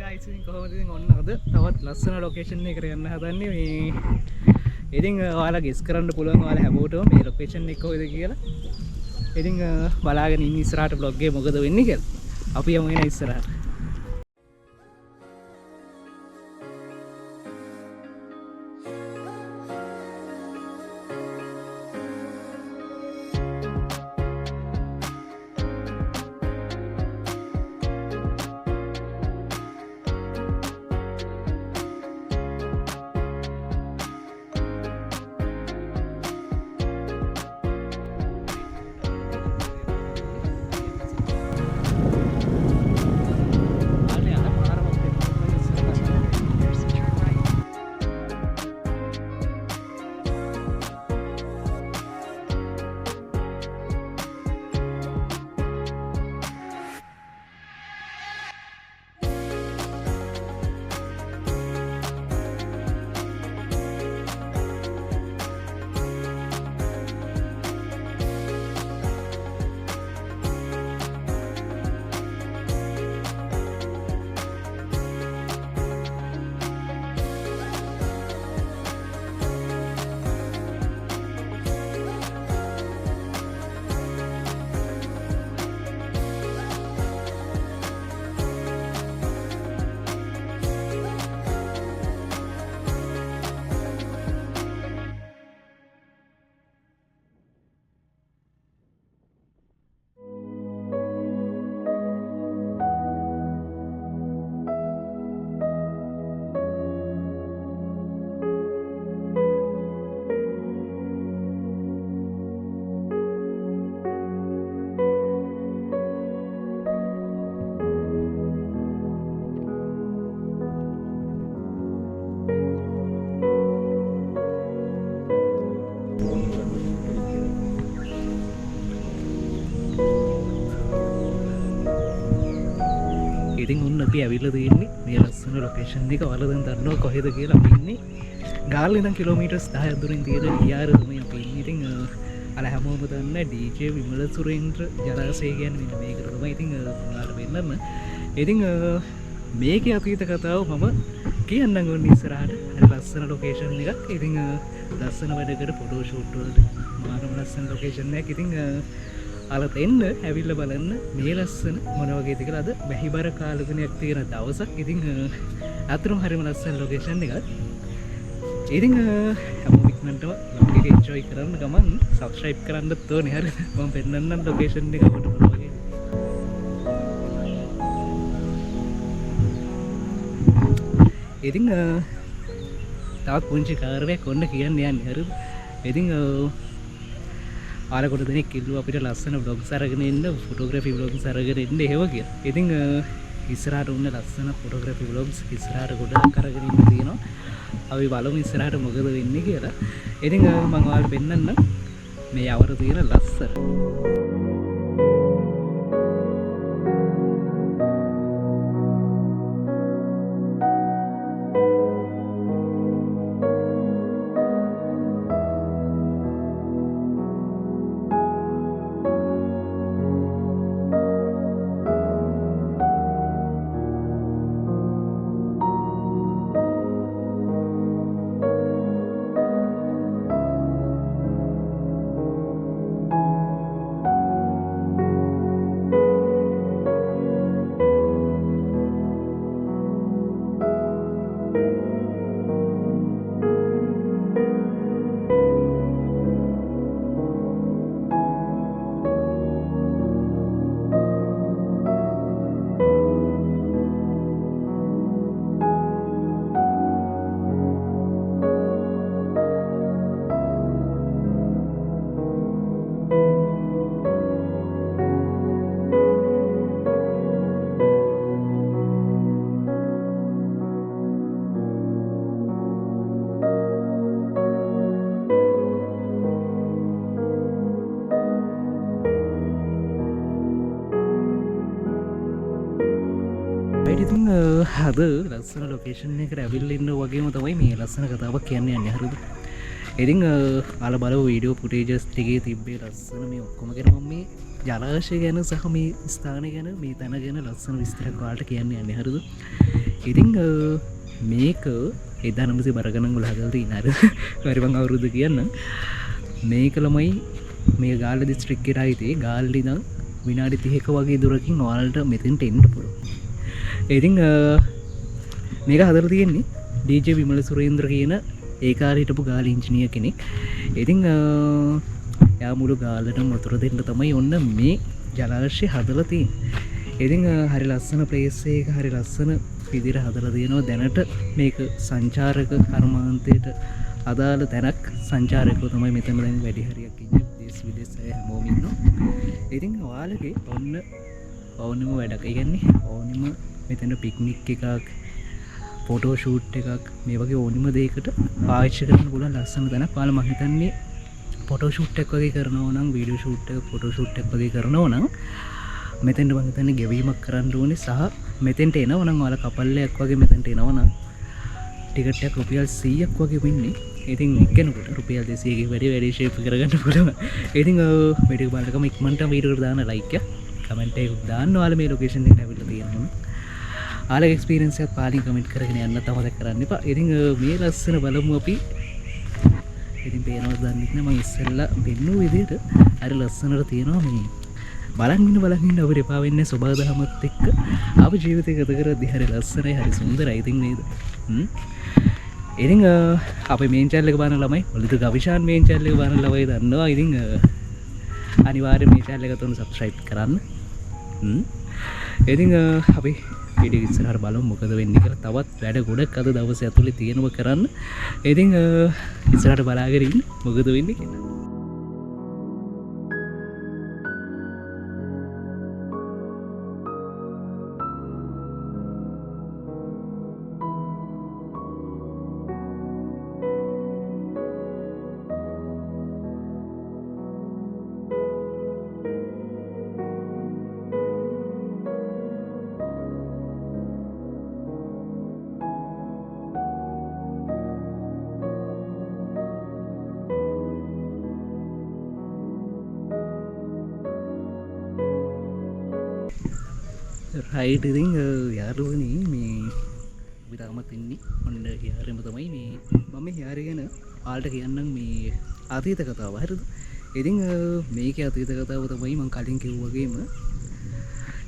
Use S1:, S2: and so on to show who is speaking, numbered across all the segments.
S1: guys ඉතින් කොහොමද ඉතින් ඔන්න අද තවත් ලස්සන ලොකේෂන් එකකට යන්න හදන්නේ මේ ඉතින් ඔයාලා ගෙස් කරන්න පුළුවන් ඔයාලා හැමෝටම මේ ලොකේෂන් එක කොහෙද කියලා ඉතින් බලාගෙන ඉන්න ඉස්සරහට vlog එක මොකද වෙන්නේ කියලා අපි යමු එන ඉස්සරහට ඉතින් උන් අපි ඇවිල්ලා තියෙන්නේ මේ ලස්සන ලොකේෂන් එක ඔයාලා දැන් දන්නවා කොහෙද කියලා අපි ඉන්නේ ගාල්ල ඉඳන් කිලෝමීටර්ස් 10ක් දුරින් තියෙන යාර තමයි අපි ඉන්නේ ඉතින් අර හැමෝම දන්න DJ විමල සුරේන්ද්‍ර ජලාශය කියන්නේ මෙන්න මේකට තමයි ඉතින් ඔයාලට වෙන්නම ඉතින් මේකේ අතීත කතාව මම කියන්නම් ඕනේ ඉස්සරහට හරි ලස්සන ලොකේෂන් එකක් ඉතින් ලස්සන වැඩකට ෆොටෝ ෂූට් වලට මාරම ලස්සන ලොකේෂන් එකක් ඉතින් අලත් එන්න ඇවිල්ලා බලන්න මේ ලස්සන මොන වගේද කියලා අද බැහිබර කාලගුණයක් තියෙන දවසක් ඉතින් අතරම හරිම ලස්සන ලොකේෂන් එකක් ඉතින් හැමෝම ඉක්මනටම vlog එක enjoy කරන්න ගමන් subscribe කරන්නත් ඕනේ හරිද මම පෙන්නන්නම් ලොකේෂන් එක අපිට බලන්න ඉතින් තවත් පුංචි කාර්යයක් ඔන්න කියන්න යන්නේ හරිද ඉතින් ආලකොට දෙනෙක් කිව්වා අපිට ලස්සන vlogs අරගෙන එන්න photography vlogs අරගෙන එන්න එහෙම කියලා. ඉතින් ඉස්සරහට උන්න ලස්සන photography vlogs ඉස්සරහට ගොඩක් අරගෙන ඉන්න තියෙනවා. අපි බලමු ඉස්සරහට මොකද වෙන්නේ කියලා. ඉතින් මම ඔයාලට පෙන්නන්න මේ අවර තියෙන ලස්සන ඉතින් අද ලස්සන ලොකේෂන් එකට ඇවිල්ලා ඉන්න වගේම තමයි මේ ලස්සන කතාවක් කියන්න යන්නේ හරිද? ඉතින් ඔයාලා බලව වීඩියෝ ෆුටේජස් ටිකේ තිබ්බේ ලස්සන මේ ඔක්කොම ගැන මම මේ ජලාශය ගැන සහ මේ ස්ථානය ගැන මේ තැන ගැන ලස්සන විස්තරයක් වාට කියන්න යන්න හරදු. ඉතිං මේක එදනමසි බරගණන් ගොල හදල්දී නර වැරිබං අවුරුදු කියන්න මේක ළමයි මේ ගාල දිස්ත්‍රික්කෙට අයිතේ ගාල්ලින විනාඩි 30ක වගේ දුරකින් ඔයාලට මෙතෙන්ට එන්න පුළුවන්. ඉතින් මේක හදලා තියෙන්නේ ඩීජේ විමල සුරේන්ද්‍ර කියන ඒ කාලේ හිටපු ගාල ඉංජිනේර් කෙනෙක්. ඉතින් යා මුළු ගාලටම වතුර දෙන්න තමයි ඔන්න මේ ජලාශය හදලා තියෙන්නේ. ඉතින් හරි ලස්සන ප්ලේස් එක හරි ලස්සන විදිහට හදලා තියෙනවා. දැනට මේක සංචාරක කර්මාන්තයට අදාළ තැනක්. සංචාරකයෝ තමයි මෙතන දැන් වැඩි හරියක් ඉන්නේ. දේශ විදේශ අය හැමෝම ඉන්නවා. ඉතින් ඔයාලගේ ඔන්න ඕනෙම වැඩක්. ඒ කියන්නේ ඕනෙම මෙතන පික්නික් එකක්, ෆොටෝ ෂූට් එකක් මේ වගේ ඕනෙම දෙයකට පාවිච්චි කරන්න පුළුවන් ලස්සන තැනක්. ඔයාලා මම හිතන්නේ ෆොටෝ ෂූට් එකක් වගේ කරනවා නම්, වීඩියෝ ෂූට් එක, ෆොටෝ ෂූට් එකක් වගේ කරනවා නම් මෙතෙන්ට මම හිතන්නේ ගෙවීමක් කරන්න ඕනේ. සහ මෙතෙන්ට එනවා නම් ඔයාලා කපල්ලයක් වගේ මෙතෙන්ට එනවා නම් ටිකට් එකක් රුපියල් 100ක් වගේ වෙන්නේ. ඉතින් එක්කෙනෙකුට රුපියල් 200කින් වැඩි ෂේප් කරගන්න පුළුවන්. ඉතින් වීඩියෝ බලනකම ඉක්මනට වීඩියෝට දාන්න ලයික් එක, කමෙන්ට් එකක් දාන්න. ඔයාලා මේ ලොකේෂන් එකට ඇවිල්ලා තියෙනවා. ආලගේ එක්ස්පීරියන්ස් එකක් පාලින් කමෙන්ට් කරගෙන යන්න තමයි කරන්න එපා. ඉතින් මේ ලස්සන බලමු අපි. ඉතින් පේනවද දන්නේ නැහැ මම ඉස්සෙල්ලා බෙන්නු විදිහට අර ලස්සනට තියෙනවා මේ බලන් ඉන්න අපිට එපා වෙන්නේ සබා දහමත් එක්ක අපේ ජීවිතේ ගත කරද්දී හරි ලස්සනයි හරි සුන්දරයි. ඉතින් නේද? ඉතින් අපේ මේන් channel එක බලන ළමයි ඔලිද ගවිෂාන් මේන් channel එක බලන ළමයි දන්නවා. ඉතින් අනිවාර්යයෙන් මේ channel එක තුන subscribe කරන්න. ඉතින් අපි වීඩියෝ ඉස්සරහට බලමු මොකද වෙන්නේ කියලා. තවත් වැඩ ගොඩක් අද දවසේ ඇතුලේ තියෙනවා කරන්න. ඉතින් ඉස්සරහට බලාගෙන ඉන්න මොකද වෙන්නේ කියලා. රයිට්. ඉතින් යාළුවනේ මේ අපි තාමත් ඉන්නේ ඔන්න යාරෙම තමයි මේ මම යාර ගැන ආල්ට කියන්නම් මේ අතීත කතාව. හරිද? ඉතින් මේකේ අතීත කතාව තමයි මම කලින් කිව්වා වගේම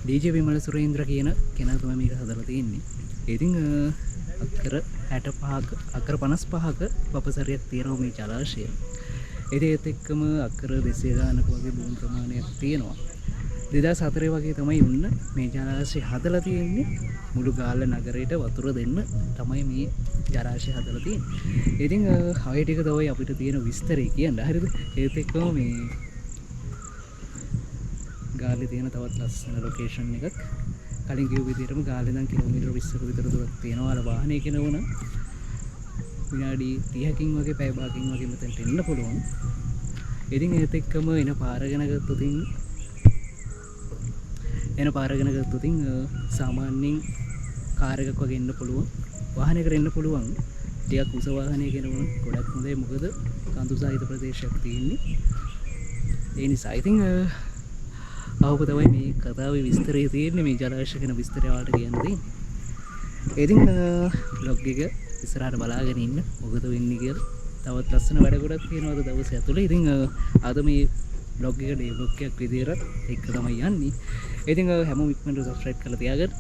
S1: ඩීජේ විමල සුරේන්ද්‍ර කියන කෙනා තමයි මේක හදලා තියෙන්නේ. ඉතින් අක්කර 65ක අක්කර 55ක වපසරියක් තියෙනවා මේ ජලාශය. ඒත් එක්කම අක්කර 200 ගානක වගේ භූමි ප්‍රමාණයක් තියෙනවා. 2004 වගේ තමයි උන්න මේ ජලාශය හදලා තියෙන්නේ. මුළු ගාල්ල නගරයට වතුර දෙන්න තමයි මේ ජලාශය හදලා තියෙන්නේ. ඉතින් හය ටික තමයි අපිට තියෙන විස්තරය කියන්න. හරිද? ඒත් එක්කම මේ ගාල්ලේ තියෙන තවත් ලස්සන ලොකේෂන් එකක් කලින් කිව්ව විදිහටම ගාල්ලේ නම් කිලෝමීටර් 20ක විතර දුරක් තියෙනවා. අර වාහනේ කෙනවන විනාඩි 30කින් වගේ පැය භාගකින් වගේ මෙතනට එන්න පුළුවන්. ඉතින් ඒත් එක්කම එන පාර ගැන ගත්තොත් සාමාන්‍යයෙන් කාර් එකක් වගේ එන්න පුළුවන්, වාහනයකට එන්න පුළුවන්. ටිකක් උස වාහනයක එනවා ගොඩක් හොඳයි. මොකද කඳු සහිත ප්‍රදේශයක් තියෙන්නේ. ඒ නිසා ඉතින් ආවොත් තමයි මේ කතාවේ විස්තරය තියෙන්නේ. මේ ජලාශය ගැන විස්තරය වලට කියන්න තියෙන්නේ. ඉතින් vlog එක ඉස්සරහට බලාගෙන ඉන්න මොකද වෙන්නේ කියලා. තවත් ලස්සන වැඩ ගොඩක් තියෙනවා අද දවසේ ඇතුලේ. ඉතින් අද මේ vlog එක ඩේ vlog එකක් විදිහට එක තමයි යන්නේ. ඉතින් හැමෝම ඉක්මනට subscribe කරලා තියාගන්න.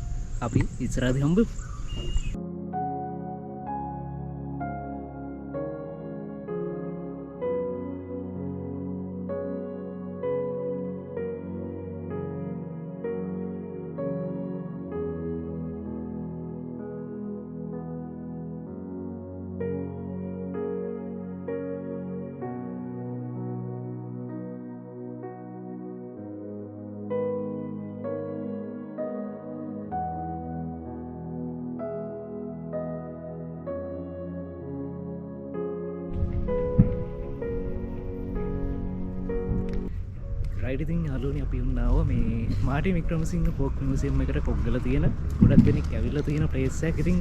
S1: අපි ඉස්සරහදී හම්බෙමු. ඉතින් යාළුවනේ අපි උන්නාව මේ මාර්ටින් වික්‍රමසිංහ ෆෝක් මියුසියම් එකට කොග්ගල තියෙන ගොඩක් දෙනෙක් ඇවිල්ලා තියෙන ප්ලේස් එකක්. ඉතින්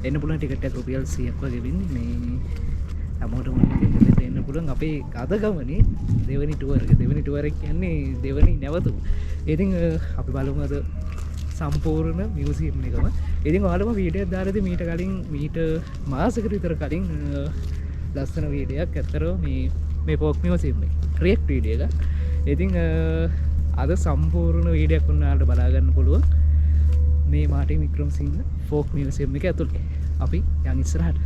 S1: එන්න පුළුවන් ටිකට් එක රුපියල් 100ක් වගේ වෙන්නේ. මේ හැමෝටම එන්න පුළුවන් අපේ අද ගමනේ දෙවනි ටුවරක් කියන්නේ දෙවනි නැවතු. ඉතින් අපි බලමු අද සම්පූර්ණ මියුසියම් එකම. ඉතින් ඔයාලම වීඩියෝයක් දාලාද මීට කලින් මීට මාසෙකට විතර කලින් ලස්සන වීඩියෝයක් ඇත්තරම මේ ෆෝක් මියුසියම් එක රියැක්ට් වීඩියෝ එක. ඉතින් අද සම්පූර්ණ වීඩියෝයක් උන්වහන්ට බලා ගන්න පුළුවන් මේ මාර්ටින් වික්‍රමසිංහ ෆෝක් මියුසියම් එක ඇතුළේ. අපි යන් ඉස්සරහට.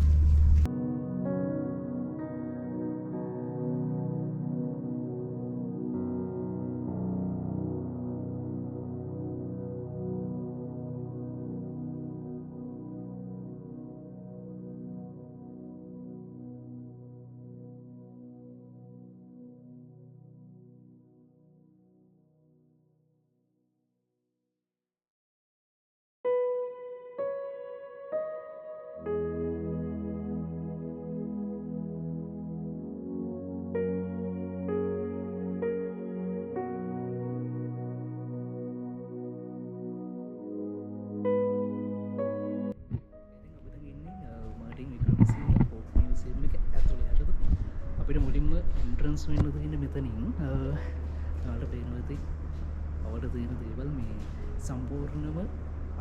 S1: අපිට මුලින්ම එන්ට්‍රන්ස් වෙන්න තියෙන මෙතනින් තාට පේනවති අවට තියෙන දේවල් මේ සම්පූර්ණම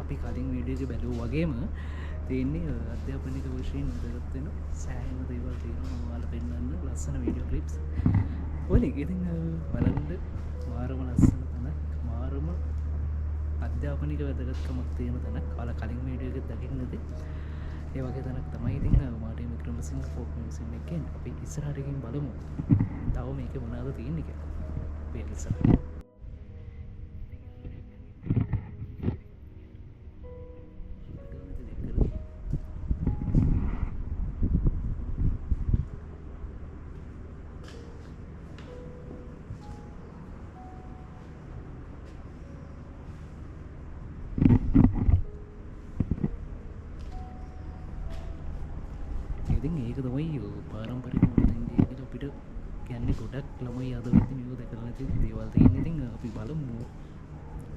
S1: අපි කලින් වීඩියෝක බැලූ වගේම තියෙන්නේ අධ්‍යාපනික වශයෙන් වැදගත්වෙන සෑහෙන දේවල් තියෙනවා ඔයාලා පෙන්වන්න ලස්සන වීඩියෝ ක්ලිප්ස් වලින්. ඉතින් බලන්න මාරම ලස්සන තැනක් මාරම අධ්‍යාපනික වැදගත්කමක් තියෙන තැනක් ඔයාලා කලින් වීඩියෝ එකේ දකින්න ඇති. ඒ වගේ තැනක් තමයි ඉතින් මාර්ටින් වික්‍රමසිංහ ෆෝක් මියුසියම් එකෙන් අපි ඉස්සරහට ගිහින් බලමු තව මේකේ මොනවද තියෙන්නේ කියලා. අපි ඉස්සරහට ඉතින් ඒක තමයි පාරම්පරික මොනවද කියලා අපිට කියන්නේ ගොඩක් ළමයි අද වෙද්දි මේව දැකලා නැති දේවල් තියෙන. ඉතින් අපි බලමු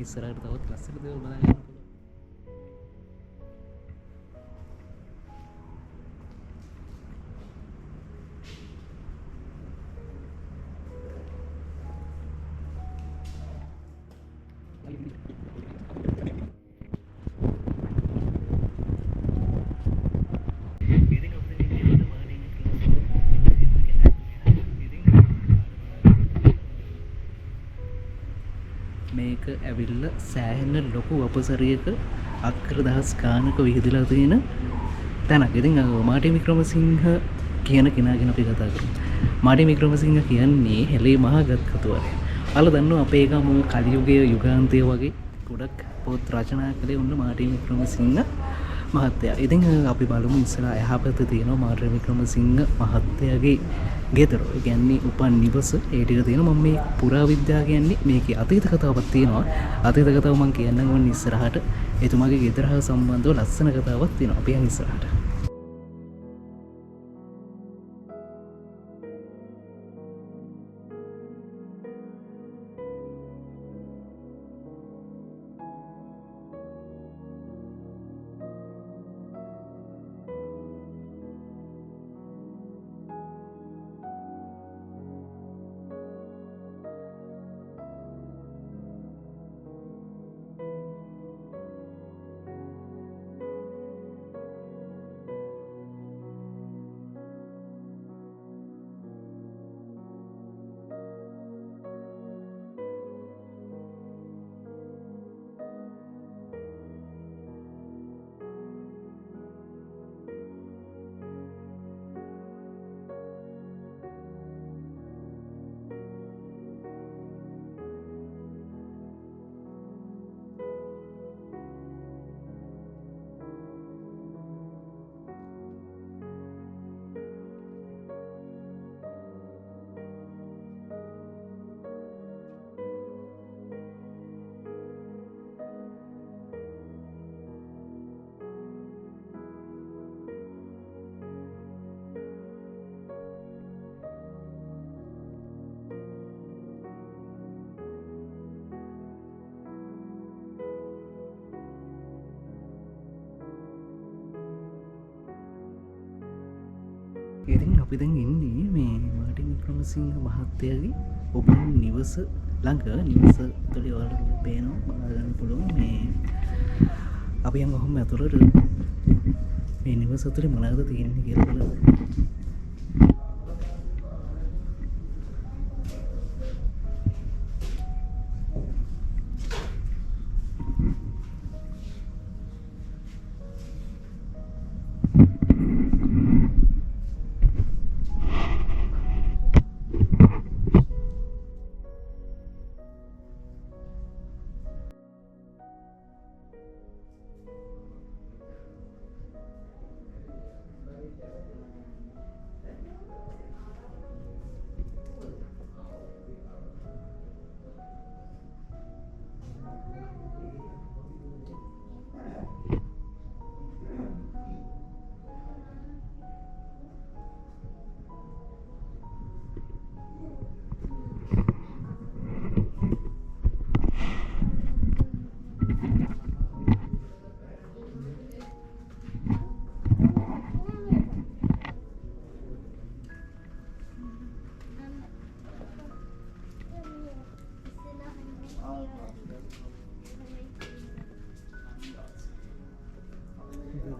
S1: ඉස්සරහට තවත් ලස්සන දේවල් බලන්න පුළුවන්. මේක ඇවිල්ල සෑහෙන්න ලොකු අපසරියක අක්කර දහස් ගානක විහිදලා තියෙන තැනක්. ඉතින් මාර්ටින් වික්‍රමසිංහ කියන කෙනා ගැන අපි කතා කරමු. මාර්ටින් වික්‍රමසිංහ කියන්නේ හෙළේ මහා ගත්කතුවරයා. ඔයාලා දන්නවා අපේ ගම කලියුගයේ යුගාන්තය වගේ ගොඩක් පොත් රචනා කළේ උන්න මාර්ටින් වික්‍රමසිංහ මහත්තයා. ඉතින් අපි බලමු ඉස්සලා එහාපැත්තේ තියෙනවා මාර්ටින් වික්‍රමසිංහ මහත්තයාගේ ගෙදර. ඒ කියන්නේ උපන් නිවස ඒ ටික තියෙනවා. මම මේ පුරාවිද්‍යාව කියන්නේ මේකේ අතීත කතාවක් තියෙනවා. අතීත කතාව මම කියන්නම් ඕන ඉස්සරහට. එතුමාගේ ගෙදර හා සම්බන්ධව ලස්සන කතාවක් තියෙනවා. අපි යන් ඉස්සරහට. ඉතින් අපි දැන් ඉන්නේ මේ මාටින් වික්‍රමසිංහ මහත්තයාගේ ඔබන් නිවස ළඟ. නිවස තුළේ ඔයාලට පේනවා බලන්න පුළුවන් මේ අපි යන් ඔහොම ඇතුළට මේ නිවස තුළේ මොනවද තියෙන්නේ කියලා බලන්න.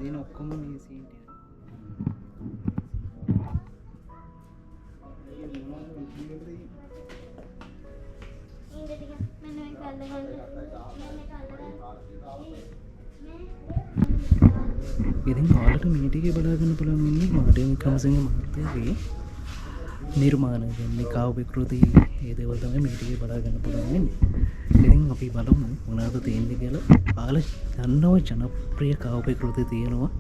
S1: Then ඔක්කොම මේ සීන් ටික. ඉතින් ඔයාලට මේ ටිකේ බලා ගන්න පුළුවන් ඉන්නේ මාටින් වික්‍රමසිංහ මහත්තයාගේ නිර්මාණ කියන්නේ කාව්‍ය විකෘති ඒ දේවල් තමයි මේ ටිකේ බලා ගන්න පුළුවන් ඉන්නේ. ඉතින් අපි බලමු මොනවද තියෙන්නේ කියලා. ඔයාලා දන්නව ජනප්‍රිය කාව්‍ය විකෘති තියෙනවා.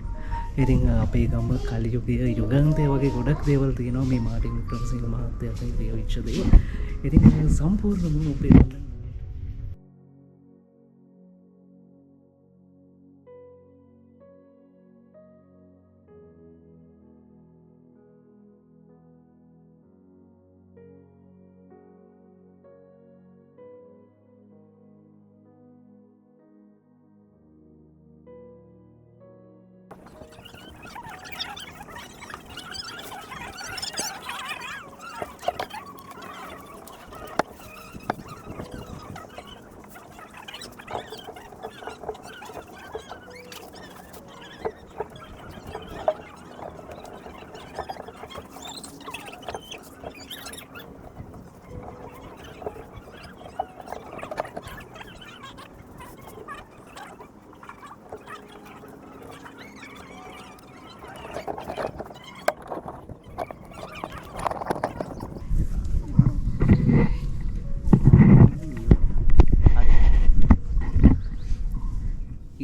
S1: ඉතින් අපේ ගම කලියුගයේ යුගන්තය වගේ ගොඩක් දේවල් තියෙනවා මේ මාටින් වික්‍රමසිංහ මහත්තයාගේ ලියවිච්ච දේවල්. ඉතින් සම්පූර්ණම ඔබේ බලන්න.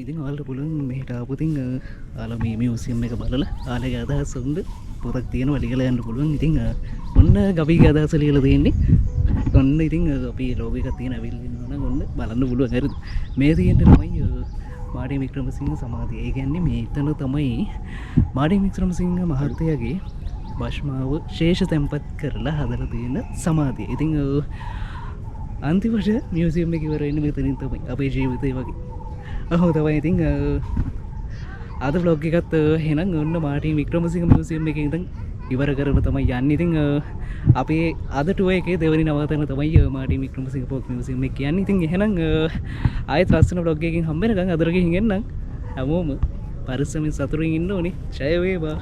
S1: ඉතින් ඔයාලට පුළුවන් මෙහෙට ආපුතින් ඔයාලා මේ මියුසියම් එක බලලා ඔයාලගේ අදහස් උන්ද පොතක් තියෙනවා ලියලා යන්න පුළුවන්. ඉතින් ඔන්න ගබීගේ අදහස ලියලා තියෙන්නේ. ඔන්න ඉතින් අපි ලෝගෝ එකක් තියෙන ඇවිල්ලා ඉන්නවා නම් ඔන්න බලන්න පුළුවන්. හරිද? මේ තියෙන්නේ තමයි මාටින් වික්‍රමසිංහ සමාධිය. ඒ කියන්නේ මේ එතන තමයි මාටින් වික්‍රමසිංහ මහත්තයාගේ භස්මාව ශේෂ තැන්පත් කරලා හදලා තියෙන සමාධිය. ඉතින් අන්තිමට මියුසියම් එක ඉවර වෙන්නේ මෙතනින් තමයි. අපේ ජීවිතේ වගේ. ඔහොම තමයි. ඉතින් අද vlog එකත් එහෙනම් ඔන්න මාටින් වික්‍රමසිංහ මියුසියම් එකේ ඉඳන් ඉවර කරලා තමයි යන්නේ. ඉතින් අපේ අද ටුවර් එකේ දෙවෙනි නවතන තමයි මාටින් වික්‍රමසිංහ පොක් මියුසියම් එක කියන්නේ. ඉතින් එහෙනම් ආයෙත් ලස්සන vlog එකකින් හම්බ වෙනකන් අදට ගිහින් එන්නම්. හැමෝම පරිස්සමෙන් සතුටින් ඉන්න ඕනේ. ජය වේවා.